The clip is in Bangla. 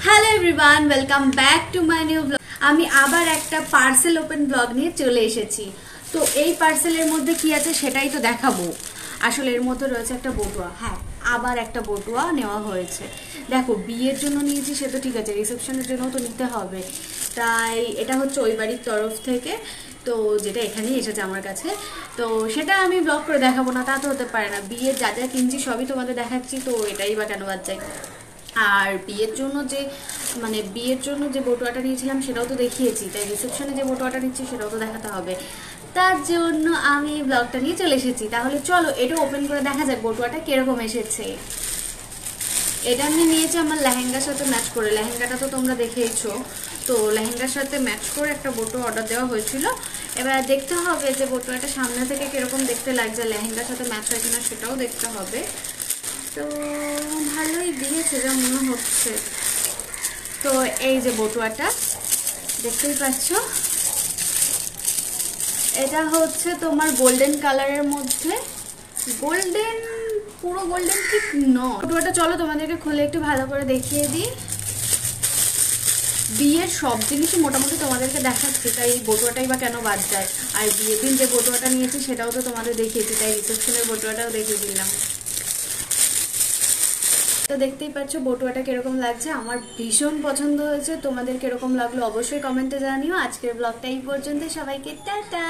Hello everyone, welcome back to my new blog. আমি আবার একটা পার্সেল ওপেন ব্লগ নিয়ে চলে এসেছি। তো এই পার্সেলের মধ্যে কি আছে সেটাই তো দেখাবো। আসলে এর মধ্যে রয়েছে একটা বটুয়া। হ্যাঁ, আবার একটা বটুয়া নেওয়া হয়েছে। দেখো, বিয়ের জন্য নিয়েছি সে তো ঠিক আছে, রিসেপশনের জন্য তো নিতে হবে। তাই এটা হচ্ছে ওই বাড়ির তরফ থেকে, তো যেটা এখানেই এসেছে আমার কাছে। তো সেটা আমি ব্লগ করে দেখাবো না, তা তো হতে পারে না। বিয়ের যা যা কিনছি সবই তোমাদের দেখাচ্ছি, তো এটাই বা কেন বাদ যায়। আর বিয়ের জন্য যে বটুয়াটা নিয়েছিলাম সেটাও তো দেখিয়েছি, তাই রিসেপশনে যে বটুয়াটা নিচ্ছি সেটাও তো দেখাতে হবে। তার জন্য আমি ব্লগটা নিয়ে চলে এসেছি। তাহলে চলো এটা ওপেন করে দেখা যাক বটুয়াটা কিরকম এসেছে। এটা আমি নিয়েছি আমার লেহেঙ্গার সাথে ম্যাচ করে। লেহেঙ্গাটা তো তোমরা দেখেইছো। তো লেহেঙ্গার সাথে ম্যাচ করে একটা বটুয়া অর্ডার দেওয়া হয়েছিল। এবার দেখতে হবে যে বটুয়াটা সামনে থেকে কিরকম দেখতে লাগছে, লেহেঙ্গার সাথে ম্যাচ হয় কিনা সেটাও দেখতে হবে। তো ভালোই দিয়েছে যা মনে হচ্ছে। তো এই যে বটুয়াটা দেখতেই পাচ্ছ, এটা হচ্ছে তোমার গোল্ডেন কালারের মধ্যে। গোল্ডেন, পুরো গোল্ডেন ঠিক নয়। বটুয়াটা চলো তোমাদেরকে খুলে একটু ভালো করে দেখিয়ে দিই। বিয়ের সব জিনিসই মোটামুটি তোমাদেরকে দেখাচ্ছি, তাই এই বটুয়াটাই বা কেন বাদ যায়। আর বিয়ের দিন যে বটুয়াটা নিয়েছি সেটাও তো তোমাদের দেখিয়েছি, তাই রিসেপশনের বটুয়াটাও দেখিয়ে দিলাম। তো দেখতেই পাচ্ছ বটুয়াটা কিরকম লাগছে, আমার ভীষণ পছন্দ হয়েছে। তোমাদের কিরকম লাগলো অবশ্যই কমেন্টে জানিও। আজকের ব্লগটা এই পর্যন্ত, সবাইকে টাটা।